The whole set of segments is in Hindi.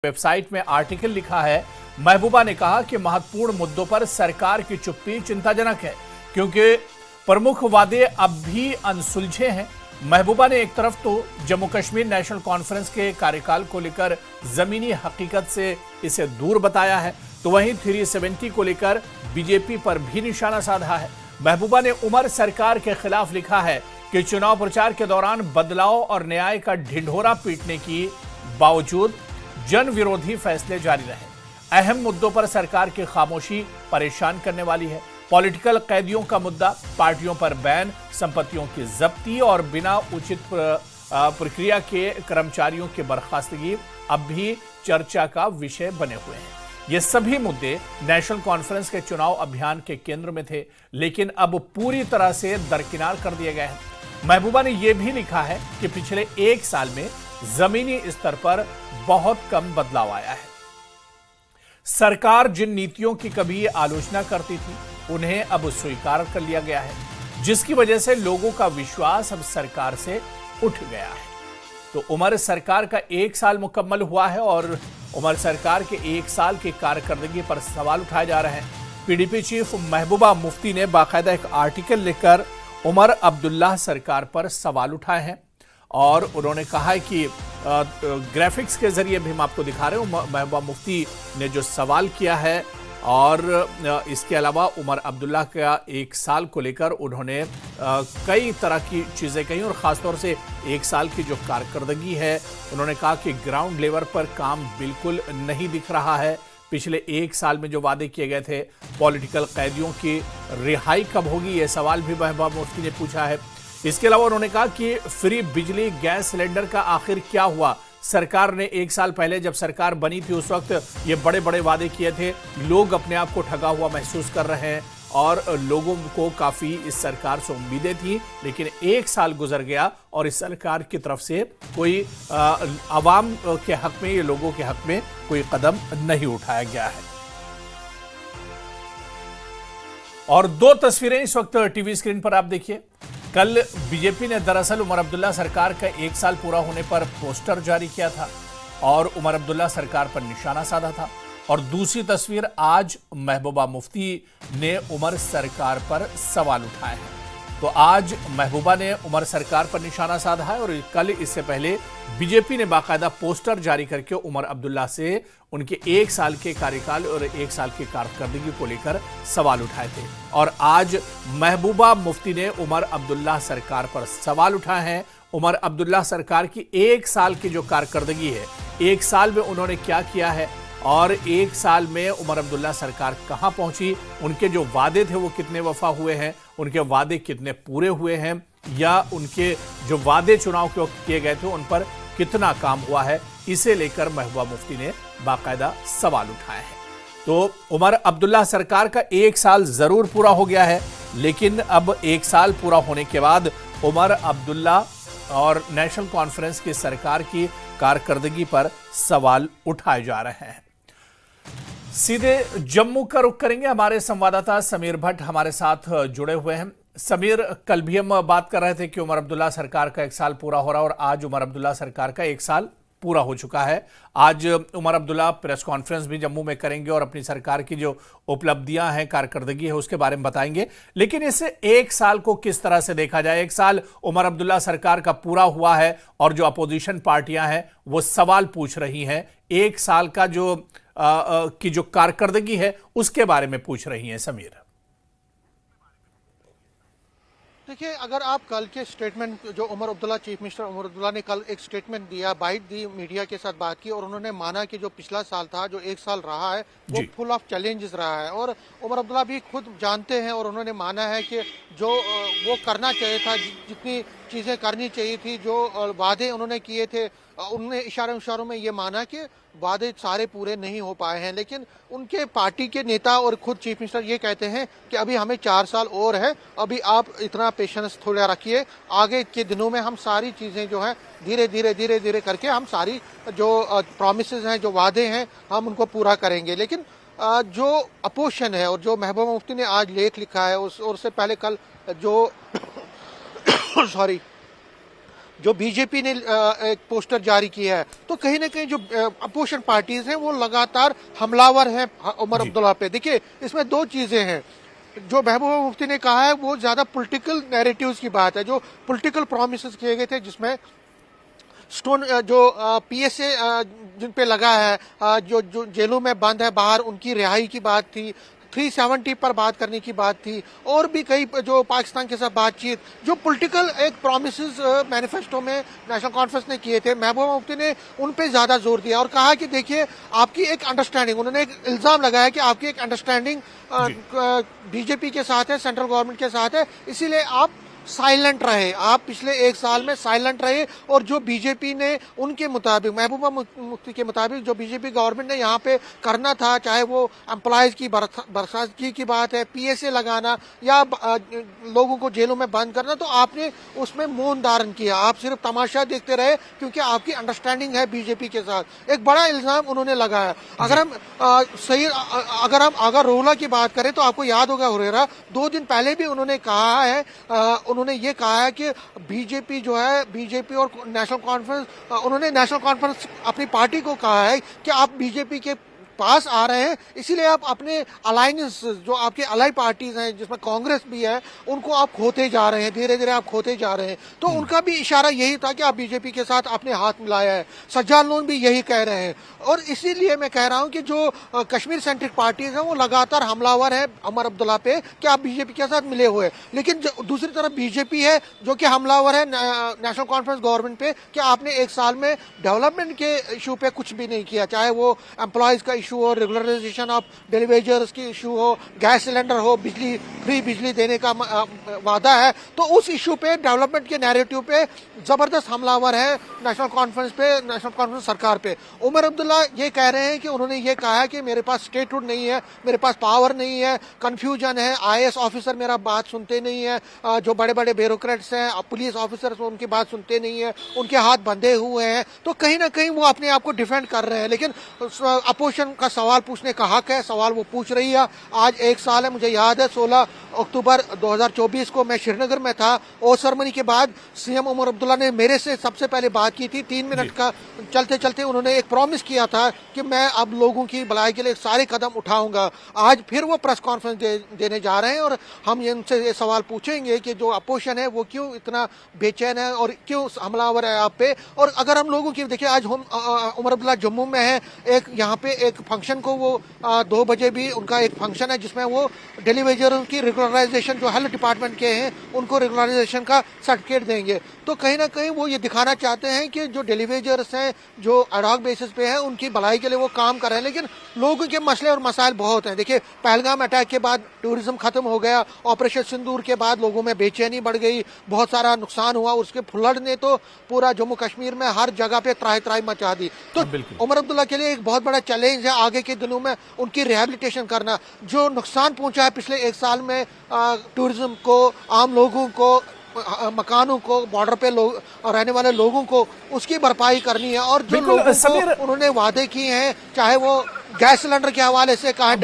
वेबसाइट में आर्टिकल लिखा है। महबूबा ने कहा कि महत्वपूर्ण मुद्दों पर सरकार की चुप्पी चिंताजनक है क्योंकि प्रमुख वादे अब भी अनसुलझे हैं। महबूबा ने एक तरफ तो जम्मू कश्मीर नेशनल कॉन्फ्रेंस के कार्यकाल को लेकर जमीनी हकीकत से इसे दूर बताया है, तो वहीं 370 को लेकर बीजेपी पर भी निशाना साधा है। महबूबा ने उमर सरकार के खिलाफ लिखा है कि चुनाव प्रचार के दौरान बदलाव और न्याय का ढिंढोरा पीटने की बावजूद जन विरोधी फैसले जारी रहे। अहम मुद्दों पर सरकार की खामोशी परेशान करने वाली है। पॉलिटिकल कैदियों का मुद्दा, पार्टियों पर बैन, संपत्तियों की जब्ती और बिना उचित प्रक्रिया के कर्मचारियों की बर्खास्तगी अब भी चर्चा का विषय बने हुए हैं। ये सभी मुद्दे नेशनल कॉन्फ्रेंस के चुनाव अभियान के केंद्र में थे, लेकिन अब पूरी तरह से दरकिनार कर दिए गए हैं। महबूबा ने यह भी लिखा है कि पिछले एक साल में जमीनी स्तर पर बहुत कम बदलाव आया है। सरकार जिन नीतियों की कभी आलोचना करती थी उन्हें अब स्वीकार कर लिया गया है, जिसकी वजह से लोगों का विश्वास अब सरकार से उठ गया है। तो उमर सरकार का एक साल मुकम्मल हुआ है और उमर सरकार के एक साल की कारकर्दगी पर सवाल उठाए जा रहे हैं। पीडीपी चीफ महबूबा मुफ्ती ने बाकायदा एक आर्टिकल लिखकर उमर अब्दुल्ला सरकार पर सवाल उठाए हैं और उन्होंने कहा है कि ग्राफिक्स के जरिए भी हम आपको दिखा रहे हैं महबूबा मुफ्ती ने जो सवाल किया है, और इसके अलावा उमर अब्दुल्ला का एक साल को लेकर उन्होंने कई तरह की चीज़ें कही और ख़ासतौर से एक साल की जो कारकर्दगी है, उन्होंने कहा कि ग्राउंड लेवल पर काम बिल्कुल नहीं दिख रहा है। पिछले एक साल में जो वादे किए गए थे, पॉलिटिकल कैदियों की रिहाई कब होगी, ये सवाल भी महबूबा मुफ्ती ने पूछा है। इसके अलावा उन्होंने कहा कि फ्री बिजली गैस सिलेंडर का आखिर क्या हुआ। सरकार ने एक साल पहले जब सरकार बनी थी उस वक्त ये बड़े बड़े वादे किए थे। लोग अपने आप को ठगा हुआ महसूस कर रहे हैं और लोगों को काफी इस सरकार से उम्मीदें थी, लेकिन एक साल गुजर गया और इस सरकार की तरफ से कोई आवाम के हक में, ये लोगों के हक में कोई कदम नहीं उठाया गया है। और दो तस्वीरें इस वक्त टीवी स्क्रीन पर आप देखिए। कल बीजेपी ने दरअसल उमर अब्दुल्ला सरकार का एक साल पूरा होने पर पोस्टर जारी किया था और उमर अब्दुल्ला सरकार पर निशाना साधा था, और दूसरी तस्वीर आज महबूबा मुफ्ती ने उमर सरकार पर सवाल उठाए हैं। तो आज महबूबा ने उमर सरकार पर निशाना साधा है और कल इससे पहले बीजेपी ने बाकायदा पोस्टर जारी करके उमर अब्दुल्ला से उनके एक साल के कार्यकाल और एक साल की कारकर्दगी को लेकर सवाल उठाए थे, और आज महबूबा मुफ्ती ने उमर अब्दुल्ला सरकार पर सवाल उठाए हैं। उमर अब्दुल्ला सरकार की एक साल की जो कारकर्दगी है, एक साल में उन्होंने क्या किया है और एक साल में उमर अब्दुल्ला सरकार कहां पहुंची, उनके जो वादे थे वो कितने वफा हुए हैं, उनके वादे कितने पूरे हुए हैं, या उनके जो वादे चुनाव के वक्त किए गए थे उन पर कितना काम हुआ है, इसे लेकर महबूबा मुफ्ती ने बाकायदा सवाल उठाए हैं। तो उमर अब्दुल्ला सरकार का एक साल जरूर पूरा हो गया है, लेकिन अब एक साल पूरा होने के बाद उमर अब्दुल्ला और नेशनल कॉन्फ्रेंस की सरकार की कारकर्दगी पर सवाल उठाए जा रहे हैं। सीधे जम्मू का रुख करेंगे। हमारे संवाददाता समीर भट्ट हमारे साथ जुड़े हुए हैं। समीर, कल भी हम बात कर रहे थे कि उमर अब्दुल्ला सरकार का एक साल पूरा हो रहा है और आज उमर अब्दुल्ला सरकार का एक साल पूरा हो चुका है। आज उमर अब्दुल्ला प्रेस कॉन्फ्रेंस भी जम्मू में करेंगे और अपनी सरकार की जो उपलब्धियां हैं, कारकर्दगी है, उसके बारे में बताएंगे। लेकिन इसे एक साल को किस तरह से देखा जाए? एक साल उमर अब्दुल्ला सरकार का पूरा हुआ है और जो अपोजिशन पार्टियां हैं वो सवाल पूछ रही हैं, एक साल का की जो कारकर्दगी है उसके बारे में पूछ रही हैं। समीर, देखिए, अगर आप कल के स्टेटमेंट जो उमर अब्दुल्ला, चीफ मिनिस्टर उमर अब्दुल्ला ने कल एक स्टेटमेंट दिया, बाइट दी, मीडिया के साथ बात की और उन्होंने माना कि जो पिछला साल था, जो एक साल रहा है, वो फुल ऑफ चैलेंजेस रहा है। और उमर अब्दुल्ला भी खुद जानते हैं और उन्होंने माना है कि जो वो करना चाहिए था, जितनी चीज़ें करनी चाहिए थी, जो वादे उन्होंने किए थे, उन्होंने इशारों में ये माना कि वादे सारे पूरे नहीं हो पाए हैं। लेकिन उनके पार्टी के नेता और खुद चीफ मिनिस्टर ये कहते हैं कि अभी हमें 4 साल और है, अभी आप इतना पेशेंस थोड़ा रखिए, आगे के दिनों में हम सारी चीज़ें जो है धीरे धीरे करके हम सारी जो प्रॉमिसेस हैं, जो वादे हैं, हम उनको पूरा करेंगे। लेकिन जो अपोजिशन है और जो महबूबा मुफ्ती ने आज लेख लिखा है, उससे पहले कल जो जो बीजेपी ने एक पोस्टर जारी किया है, तो कहीं ना कहीं जो अपोजिशन पार्टीज हैं वो लगातार हमलावर हैं उमर अब्दुल्ला पे। देखिए, इसमें दो चीजें हैं। जो महबूबा मुफ्ती ने कहा है वो ज्यादा पॉलिटिकल नैरेटिव्स की बात है, जो पॉलिटिकल प्रॉमिसेस किए गए थे, जिसमें स्टोन जो पीएसए जिन पे लगा है, जो जेलों में बंद है बाहर, उनकी रिहाई की बात थी, 370 पर बात करने की बात थी, और भी कई जो पाकिस्तान के साथ बातचीत, जो पॉलिटिकल एक प्रॉमिसेस मैनिफेस्टो में नेशनल कॉन्फ्रेंस ने किए थे, महबूबा मुफ्ती ने उन पे ज्यादा जोर दिया और कहा कि देखिए आपकी एक अंडरस्टैंडिंग, उन्होंने एक इल्जाम लगाया कि आपकी एक अंडरस्टैंडिंग बीजेपी के साथ है, सेंट्रल गवर्नमेंट के साथ है, इसीलिए आप साइलेंट रहे, आप पिछले एक साल में साइलेंट रहे। और जो बीजेपी ने उनके मुताबिक, महबूबा मुफ्ती के मुताबिक, जो बीजेपी गवर्नमेंट ने यहाँ पे करना था, चाहे वो एम्प्लॉयज की बर्खास्तगी की बात है, पीएसए लगाना या लोगों को जेलों में बंद करना, तो आपने उसमें मौन धारण किया, आप सिर्फ तमाशा देखते रहे क्योंकि आपकी अंडरस्टैंडिंग है बीजेपी के साथ। एक बड़ा इल्जाम उन्होंने लगाया। अगर रोहला की बात करें तो आपको याद होगा, हुरेरा 2 दिन पहले भी उन्होंने कहा है, उन्होंने ये कहा है कि बीजेपी जो है, बीजेपी और नेशनल कॉन्फ्रेंस, उन्होंने नेशनल कॉन्फ्रेंस अपनी पार्टी को कहा है कि आप बीजेपी के पास आ रहे हैं, इसीलिए आप अपने अलायंस, जो आपके अलाई पार्टीज हैं जिसमें कांग्रेस भी है, उनको आप खोते जा रहे हैं, धीरे धीरे आप खोते जा रहे हैं। तो उनका भी इशारा यही था कि आप बीजेपी के साथ आपने हाथ मिलाया है। सज्जाद लोन भी यही कह रहे हैं। और इसीलिए मैं कह रहा हूं कि जो कश्मीर सेंट्रिक पार्टीज हैं वो लगातार हमलावर है उमर अब्दुल्ला पे कि आप बीजेपी के साथ मिले हुए, लेकिन दूसरी तरफ बीजेपी है जो कि हमलावर है नेशनल कॉन्फ्रेंस गवर्नमेंट पे कि आपने एक साल में डेवलपमेंट के इशू पे कुछ भी नहीं किया, चाहे वो एम्प्लॉयज का इशू हो, रेगुलराइजेशन ऑफ डेलीवेजर्स की इशू हो, गैस सिलेंडर हो, बिजली फ्री बिजली देने का वादा है, तो उस इशू पे, डेवलपमेंट के नैरेटिव पे जबरदस्त हमलावर है नेशनल कॉन्फ्रेंस पे, नेशनल कॉन्फ्रेंस सरकार पे। उमर अब्दुल्ला ये कह रहे हैं कि उन्होंने ये कहा है कि मेरे पास स्टेटहुड नहीं है, मेरे पास पावर नहीं है, कंफ्यूजन है, आईएएस ऑफिसर मेरा बात सुनते नहीं है, जो बड़े बड़े ब्यूरोक्रेट्स हैं, पुलिस ऑफिसर्स उनकी बात सुनते नहीं है, उनके हाथ बंधे हुए हैं। तो कहीं ना कहीं वो अपने आप को डिफेंड कर रहे हैं, लेकिन अपोजिशन का सवाल पूछने का हक है, सवाल वो पूछ रही है। आज 1 साल है, मुझे याद है 16 अक्टूबर 2024 को मैं श्रीनगर में था, और सेरेमनी के बाद सीएम उमर अब्दुल्ला ने मेरे से सबसे पहले बात की थी। 3 मिनट का चलते चलते उन्होंने एक प्रॉमिस किया था कि मैं अब लोगों की भलाई के लिए सारे कदम उठाऊंगा। आज फिर वो प्रेस कॉन्फ्रेंस देने जा रहे हैं और हम उनसे ये सवाल पूछेंगे कि जो अपोजिशन है वो क्यों इतना बेचैन है और क्यों हमलावर है आप पे। और अगर हम लोगों की देखिए, आज हम उमर अब्दुल्ला जम्मू में है, एक यहाँ पे एक फंक्शन को वो 2 बजे भी उनका एक फंक्शन है जिसमें वो डेलीवेजर की रेगुलराइजेशन, जो हेल्थ डिपार्टमेंट के हैं उनको रेगुलराइजेशन का सर्टिफिकेट देंगे। तो कहीं ना कहीं वो ये दिखाना चाहते हैं कि जो डेलीवेजर्स हैं जो एडहॉक बेसिस पे हैं उनकी भलाई के लिए वो काम कर रहे हैं, लेकिन लोगों के मसले और मसाइल बहुत हैं। देखिए, पहलगाम अटैक के बाद टूरिज्म खत्म हो गया, ऑपरेशन सिंदूर के बाद लोगों में बेचैनी बढ़ गई, बहुत सारा नुकसान हुआ, उसके फ्लड ने तो पूरा जम्मू कश्मीर में हर जगह पे त्राही त्राही मचा दी। तो उमर अब्दुल्ला के लिए एक बहुत बड़ा चैलेंज है आगे के दिनों में उनकी रिहेबिलिटेशन करना। जो नुकसान पहुंचा है पिछले 1 साल में टूरिज्म को, आम लोगों को, मकानों को, बॉर्डर पे रहने वाले लोगों को, उसकी भरपाई करनी है। और जो लोगों को उन्होंने वादे किए हैं, चाहे वो गैस सिलेंडर के हवाले से कहा,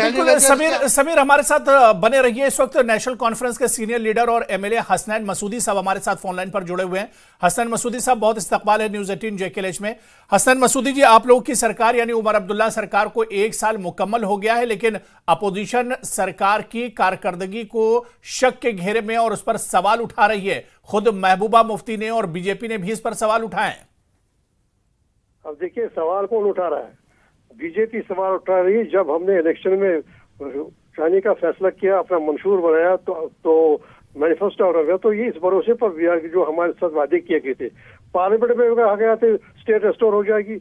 समीर हमारे साथ बने रहिए। इस वक्त नेशनल कॉन्फ्रेंस के सीनियर लीडर और एमएलए हसनैन मसूदी साहब हमारे साथ फोन लाइन पर जुड़े हुए हैं। हसनैन मसूदी साहब, बहुत इस्तकबाल है न्यूज़ 18 JKLH में। हसनैन मसूदी जी, आप लोगों की सरकार यानी उमर अब्दुल्ला सरकार को 1 साल मुकम्मल हो गया है, लेकिन अपोजिशन सरकार की कारकर्दगी को शक के घेरे में और उस पर सवाल उठा रही है। खुद महबूबा मुफ्ती ने और बीजेपी ने भी इस पर सवाल उठाए। अब देखिए, सवाल कौन उठा रहा है? बीजेपी सवाल उठा रही है। जब हमने इलेक्शन में जाने का फैसला किया, अपना मंशूर बनाया, तो मैनिफेस्टो हो गया, तो ये इस भरोसे पर जो हमारे साथ वादे किए गए थे, पार्लियामेंट में कहा गया था स्टेट रिस्टोर हो जाएगी,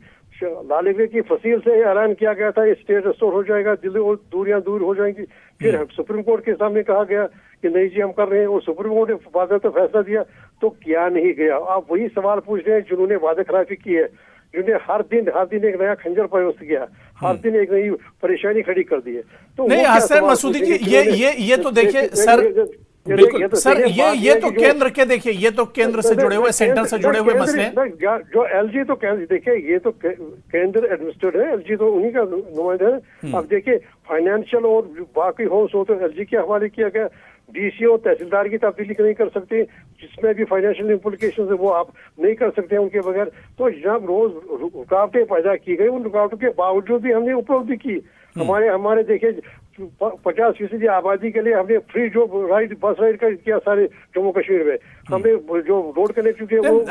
लालिगे की फसील से ऐलान किया गया था स्टेट रिस्टोर हो जाएगा, दिल्ली और दूरियां दूर हो जाएंगी। फिर सुप्रीम कोर्ट के सामने कहा गया कि नहीं जी हम कर रहे हैं, और सुप्रीम कोर्ट ने वादा तो फैसला दिया, तो किया नहीं गया। आप वही सवाल पूछ रहे हैं जिन्होंने वादे खिलाफी की है, जिन्होंने हर दिन एक नया खंजर प्रवेश किया, हर दिन एक नई परेशानी खड़ी कर दी है। तो नहीं हसनैन मसूदी जी, ये तो देखिए सर, बिल्कुल सर, ये तो केंद्र के, देखिए ये तो केंद्र से जुड़े हुए, सेंटर से जुड़े हुए मसले हैं। जो एलजी तो देखिए, ये तो केंद्र एडमिनिस्ट्रेटेड है, एलजी तो उन्हीं का नुमाइंदा है। अब देखिए, फाइनेंशियल और बाकी हो तो एलजी के हवाले किया गया। डीसीओ तहसीलदार की तब्दीली नहीं कर सकते, जिसमें भी फाइनेंशियल इम्प्लीकेशन है वो आप नहीं कर सकते हैं उनके बगैर। तो जब रोज रुकावटें पैदा की गई, उन रुकावटों के बावजूद भी हमने उपलब्धि की। हमारे देखिए 50% आबादी के लिए हमने फ्री जो राइड, बस राइड का किया सारे जम्मू कश्मीर में। हमने जो रोड कनेक्टिविटी है वो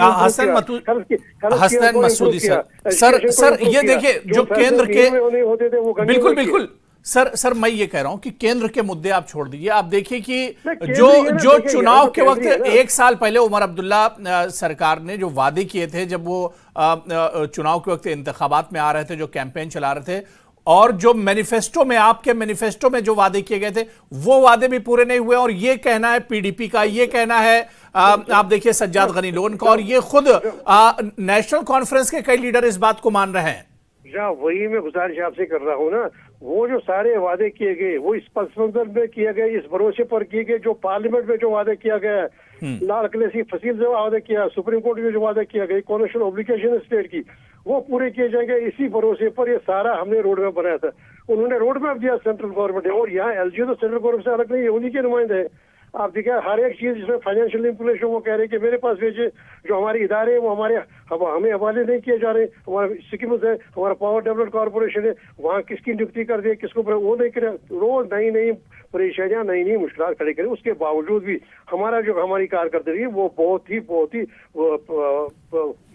हसन मसूदी सर ये देखिए जो केंद्र के होते थे वो बिल्कुल सर मैं ये कह रहा हूं कि केंद्र के मुद्दे आप छोड़ दीजिए। आप देखिए कि जो चुनाव के वक्त 1 साल पहले उमर अब्दुल्ला सरकार ने जो वादे किए थे, जब वो चुनाव के वक्त इंतखाबात में आ रहे थे, जो कैंपेन चला रहे थे, और जो मैनिफेस्टो में, आपके मैनिफेस्टो में जो वादे किए गए थे वो वादे भी पूरे नहीं हुए। और ये कहना है पीडीपी का, ये कहना है आप देखिए सज्जाद गनी लोन का, और ये खुद नेशनल कॉन्फ्रेंस के कई लीडर इस बात को मान रहे हैं। वही मैं गुजारिश आपसे कर रहा हूँ ना, वो जो सारे वादे किए गए वो इस पस मंजर में किए गए, इस भरोसे पर किए गए, जो पार्लियामेंट में जो वादे किया गया है, लाल किले से फसील जो वादे किया, सुप्रीम कोर्ट में जो वादे किया गया, कॉन्स्टिट्यूशनल ऑब्लिगेशन स्टेट की, वो पूरे किए जाएंगे। इसी भरोसे पर ये सारा हमने रोड मैप बनाया था। उन्होंने रोड मैप दिया सेंट्रल गवर्नमेंट है, और यहाँ एलजी तो सेंट्रल गवर्नमेंट से अलग नहीं है, उन्हीं के नुमाइंदे हैं। आप देखिए हर एक चीज जिसमें फाइनेंशियल इम्प्लीकेशन वो कह रहे हैं कि मेरे पास भेजे, जो हमारे इदारे हैं वो हमें हवाले नहीं किए जा रहे। हमारा सिक्किम है, हमारा पावर डेवलपमेंट कॉर्पोरेशन है, वहाँ किसकी नियुक्ति कर दी, किसको वो नहीं करे। रोज नई परेशानियां, नई मुश्किल खड़ी करें। उसके बावजूद भी हमारी कारकर्दगी रही वो बहुत ही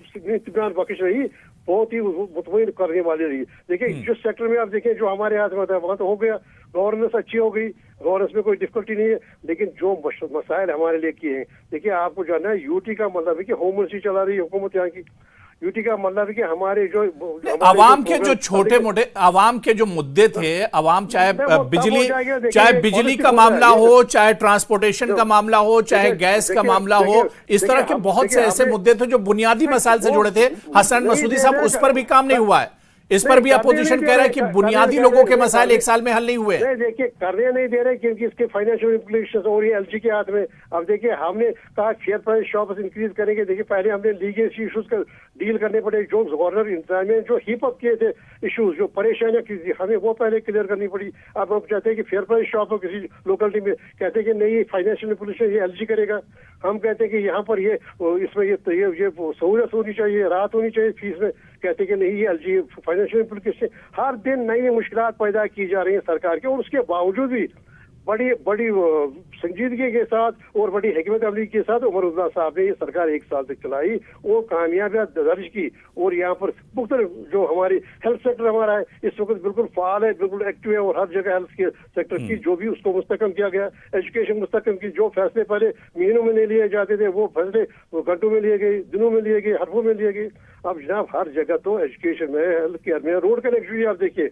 इत्मीनान बख्श रही, बहुत ही मुतमईन करने वाली रही। देखिए जिस सेक्टर में आप देखें जो हमारे हाथ में होता है वहां तो हो गया, गवर्नेंस अच्छी हो गई, गवर्नेंस में कोई डिफिकल्टी नहीं है। लेकिन जो मसाइल हमारे लिए किए हैं, देखिए आपको जानना है यूटी का मतलब है कि होम मिनिस्ट्री चला रही है हुकूमत यहाँ की। यूटी का मतलब है कि हमारे जो आवाम के जो छोटे मोटे आवाम के जो मुद्दे थे, आवाम चाहे बिजली का मामला हो, चाहे ट्रांसपोर्टेशन का मामला हो, चाहे गैस का मामला हो, इस तरह के बहुत से ऐसे मुद्दे थे जो बुनियादी मसाइल से जुड़े थे। हसन मसूदी साहब, उस पर भी काम नहीं हुआ है। इस पर भी अपोजिशन कह रहा है कि बुनियादी लोगों के मसाइल 1 साल में हल नहीं हुए। देखिए करने नहीं दे रहे क्योंकि इसके फाइनेंशियल इम्प्लीकेशंस और ये एलजी के हाथ में। अब देखिए हमने कहा फेयर प्राइस शॉप्स इंक्रीज करेंगे। देखिए पहले हमने लीगल इश्यूज का डील करने पड़े, जो गवर्नर इंतजामिया जो हिप अप किए थे इश्यूज, जो परेशानियां की थी, हमें वो पहले क्लियर करनी पड़ी। अब हम चाहते हैं कि फेयर प्राइस शॉप हो किसी लोकेलिटी में, कहते हैं कि नहीं फाइनेंशियल इम्प्लीकेशन ये एलजी करेगा। हम कहते हैं कि यहाँ पर ये इसमें ये सहूलियत होनी चाहिए, राहत होनी चाहिए फीस में, कहते हैं कि नहीं ये एलजी फाइनेंशियल इम्प्लीकेशन। हर दिन नई मुश्किलात पैदा की जा रही है सरकार के, और उसके बावजूद भी बड़ी संजीदगी के साथ और बड़ी हिकमत अमली के साथ उमर अब्दुल्ला साहब ने ये सरकार 1 साल तक चलाई, वो कामयाबियां दर्ज की। और यहाँ पर मुख्तलिफ जो हमारी हेल्थ सेक्टर हमारा है इस वक्त बिल्कुल फाल है, बिल्कुल एक्टिव है, और हर जगह हेल्थ के सेक्टर की जो भी उसको मुस्तकम किया गया, एजुकेशन मुस्तकम की। जो फैसले पहले महीनों में नहीं लिए जाते थे वो फैसले घंटों में लिए गए, दिनों में लिए गए, हफ्तों में लिए गए। अब जनाब हर जगह तो एजुकेशन में, हेल्थ केयर में, रोड कनेक्टिविटी आप देखिए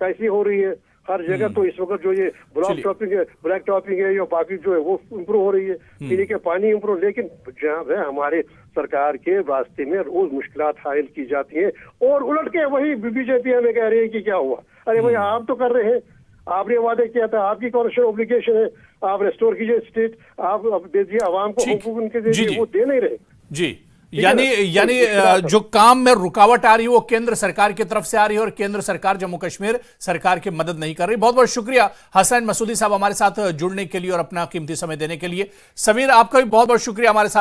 कैसी हो रही है हर जगह। तो इस वक्त जो ये ब्लैक टॉपिंग है या बाकी जो है वो इम्प्रूव हो रही है, पीने के पानी इम्प्रूव। लेकिन जहाँ है हमारे सरकार के रास्ते में रोज मुश्किलात हायल की जाती हैं, और उलट के वही बीजेपी हमें कह रही है कि क्या हुआ। अरे भाई आप तो कर रहे हैं, आपने वादे किया था, आपकी कॉन्स्टिट्यूशनल ऑब्लिगेशन है, आप रेस्टोर कीजिए स्टेट, आप दे दिए आवाम को हुकूक उनके दे दिए, वो दे नहीं रहे जी। यानी जो काम में रुकावट आ रही है वो केंद्र सरकार की तरफ से आ रही है, और केंद्र सरकार जम्मू कश्मीर सरकार की मदद नहीं कर रही। बहुत बहुत शुक्रिया हसन मसूदी साहब हमारे साथ जुड़ने के लिए और अपना कीमती समय देने के लिए। समीर आपका भी बहुत बहुत शुक्रिया हमारे साथ